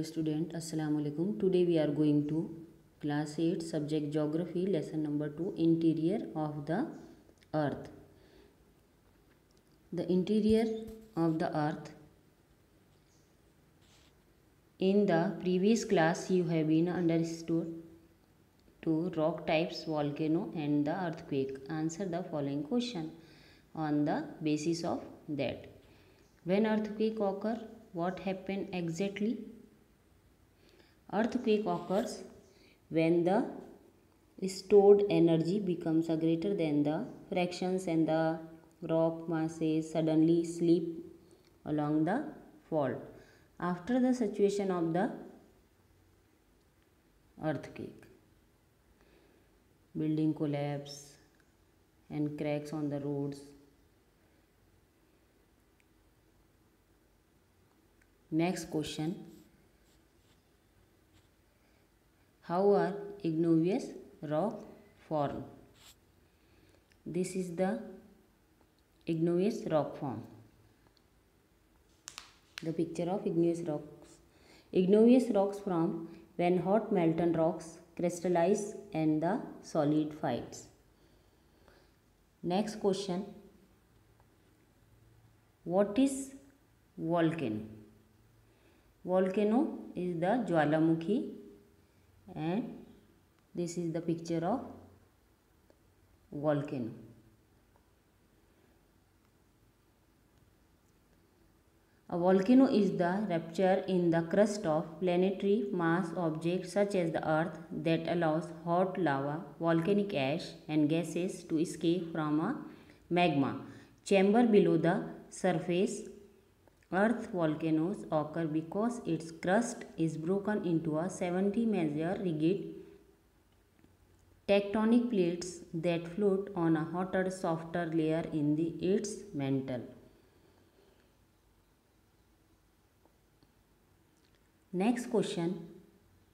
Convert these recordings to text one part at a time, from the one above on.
Student, assalamu alaikum. Today we are going to class 8 subject geography lesson number 2, interior of the earth. The interior of the earth. In the previous class you have been understood to rock types, volcano and the earthquake. Answer the following question on the basis of that. When earthquake occur, what happen exactly? Earthquake occurs when the stored energy becomes greater than the fractions and the rock masses suddenly slip along the fault. After the situation of the earthquake, building collapse and cracks on the roads. Next question. How are igneous rock formed? This is the igneous rock form. The picture of igneous rocks. Igneous rocks form when hot molten rocks crystallize and the solidifies. Next question. What is volcano? Volcano is the Jwalamukhi, and this is the picture of volcano. A volcano is the rupture in the crust of planetary mass objects such as the earth that allows hot lava, volcanic ash and gases to escape from a magma chamber below the surface. Earth volcanoes occur because its crust is broken into a 70 major rigid tectonic plates that float on a hotter, softer layer in its mantle. Next question.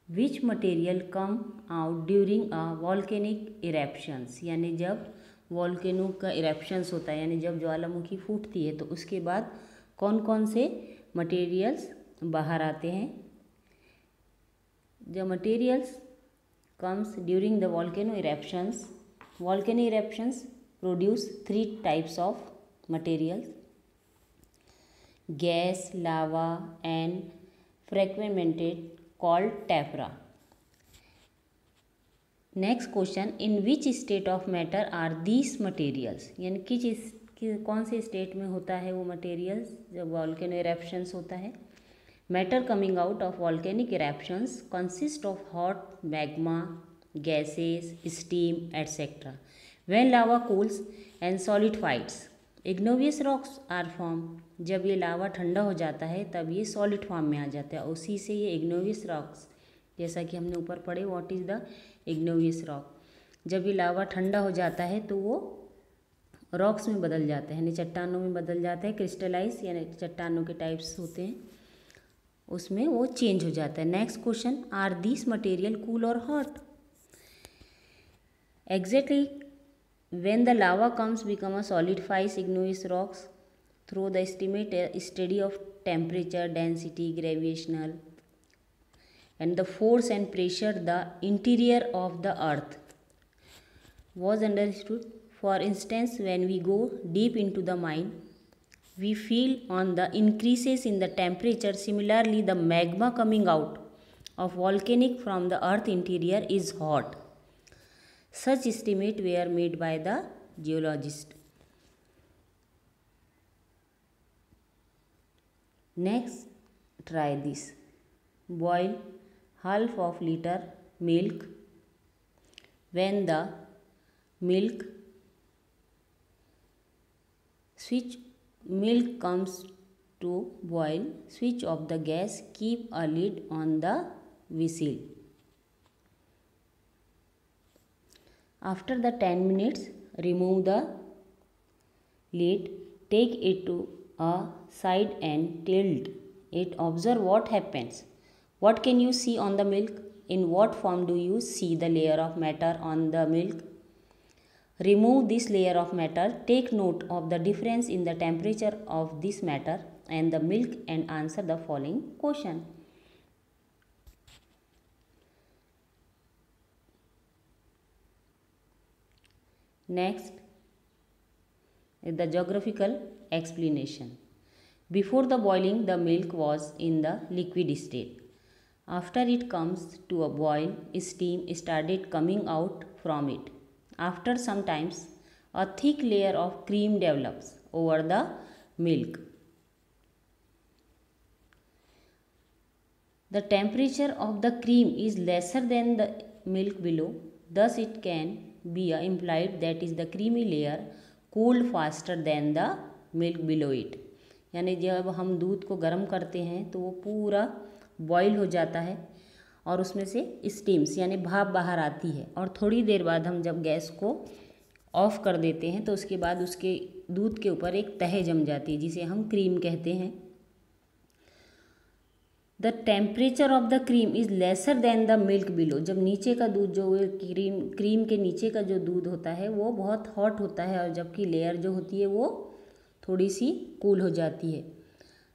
Which material come out during a volcanic eruptions? यानी जब volcano का eruptions होता है, यानी जब ज्वालामुखी फूटती है तो उसके बाद कौन कौन से मटेरियल्स बाहर आते हैं? The materials comes during the volcano eruptions. Volcano eruptions produce 3 types of materials: gas, lava and fragmented called tephra. Next question. In which state of matter are these materials? यानी कौन से स्टेट में होता है वो मटेरियल्स जब volcano eruptions होता है? Matter coming out of volcanic eruptions consist of hot magma, gases, steam etcetera. When lava cools and solidifies, igneous rocks are form. जब ये लावा ठंडा हो जाता है तब ये सॉलिड फॉर्म में आ जाता है, उसी से ये इग्नेवियस रॉक्स, जैसा कि हमने ऊपर पढ़े व्हाट इज़ द इग्नेवियस रॉक. जब ये लावा ठंडा हो जाता है तो वो रॉक्स में बदल जाते हैं, यानी चट्टानों में बदल जाता है. क्रिस्टलाइज यानी चट्टानों के टाइप्स होते हैं, उसमें वो चेंज हो जाता है. Next question. Are this material cool और hot? Exactly when the lava comes become a solidifies igneous rocks through the estimate study of temperature, density, gravitational and the force and pressure the interior of the earth was understood. For instance, when we go deep into the mine, we feel on the increases in the temperature. Similarly, the magma coming out of volcanic from the earth interior is hot. Such estimates were made by the geologist. Next, try this. Boil half of liter milk. When the milk comes to boil, switch off the gas. Keep a lid on the vessel. After the 10 minutes, remove the lid. Take it to a side and tilt it. Observe what happens. What can you see on the milk? In what form do you see the layer of matter on the milk? Remove this layer of matter. Take note of the difference in the temperature of this matter and the milk and answer the following question. Next is the geographical explanation. Before the boiling, the milk was in the liquid state. After it comes to a boil, steam started coming out from it. After some time, a thick layer of cream develops over the milk. The temperature of the cream is lesser than the milk below. Thus, it can be implied that is the creamy layer cooled faster than the milk below it. यानी जब हम दूध को गर्म करते हैं तो वो पूरा बॉईल हो जाता है और उसमें से स्टीम्स यानी भाप बाहर आती है, और थोड़ी देर बाद हम जब गैस को ऑफ कर देते हैं तो उसके बाद उसके दूध के ऊपर एक तह जम जाती है जिसे हम क्रीम कहते हैं. The temperature of the cream is lesser than the milk below. जब नीचे का दूध जो क्रीम के नीचे का जो दूध होता है वो बहुत हॉट होता है, और जबकि लेयर जो होती है वो थोड़ी सी कूल हो जाती है.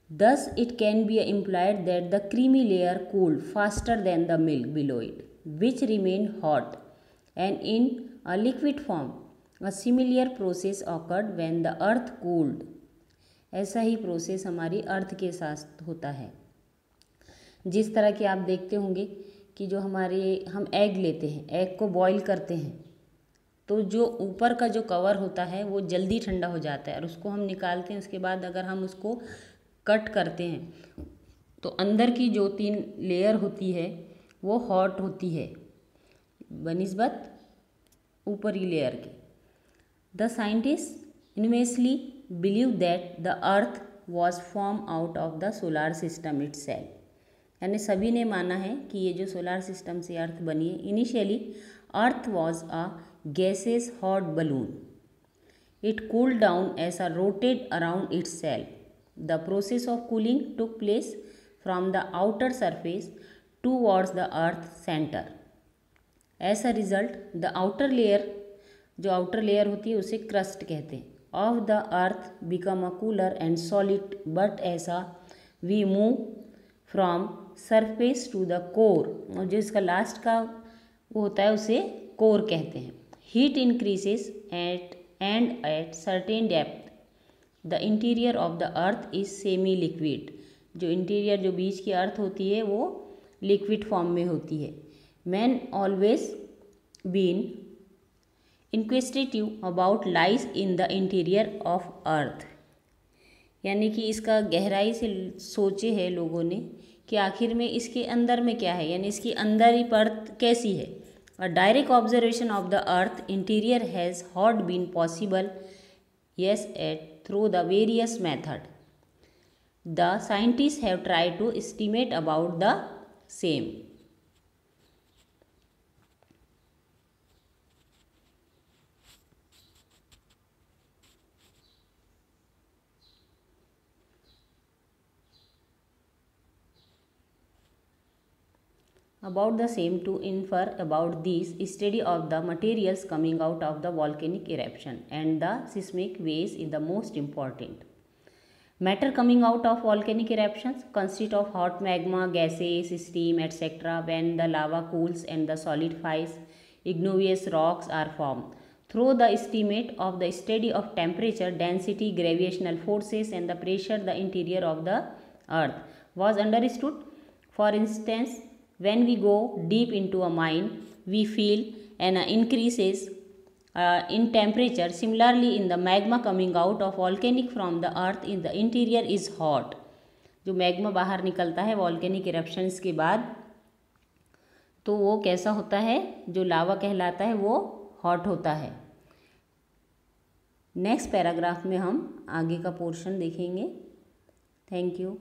Thus it can be implied that the creamy layer cooled faster than the milk below it which remain hot and in a liquid form. A similar process awkward when the earth cooled. ऐसा ही process हमारी अर्थ के साथ होता है. जिस तरह कि आप देखते होंगे कि जो हम एग लेते हैं, एग को बॉईल करते हैं तो जो ऊपर का जो कवर होता है वो जल्दी ठंडा हो जाता है और उसको हम निकालते हैं. उसके बाद अगर हम उसको कट करते हैं तो अंदर की जो 3 लेयर होती है वो हॉट होती है बनिस्बत ऊपरी लेयर के. The scientist inversely believe that the earth was form out of the solar system itself. यानी सभी ने माना है कि ये जो सोलार सिस्टम से अर्थ बनी है. Initially earth was a gases hot balloon. It cooled down as a rotated around its self. The process of cooling took place from the outer surface towards the earth centre. As a result the outer layer, जो outer layer होती है उसे crust कहते हैं, of the earth become a cooler and solid. But ऐसा we move from surface to the core, और जो इसका लास्ट का वो होता है उसे कोर कहते हैं. Heat increases at certain depth. The interior of the earth is semi liquid. जो इंटीरियर जो बीच की अर्थ होती है वो लिक्विड फॉर्म में होती है. Man always been inquisitive about lies in the interior of earth. यानी कि इसका गहराई से सोचे है लोगों ने कि आखिर में इसके अंदर में क्या है, यानी इसकी अंदर ही परत कैसी है. A direct observation of the earth interior has not been possible yes at through the various method. The scientists have tried to estimate about the same. About the same to infer about these study of the materials coming out of the volcanic eruption and the seismic waves is the most important. Matter coming out of volcanic eruptions consist of hot magma, gases, steam, etc. When the lava cools and the solidifies, igneous rocks are formed. Through the estimate of the study of temperature, density, gravitational forces and the pressure, the interior of the earth was understood. For instance, when we go deep into a mine, we feel an increases in temperature. Similarly, in the magma coming out of volcanic from the earth in the interior is hot. जो magma बाहर निकलता है volcanic eruptions के बाद तो वो कैसा होता है, जो लावा कहलाता है वो हॉट होता है. नेक्स्ट पैराग्राफ में हम आगे का पोर्शन देखेंगे. Thank you.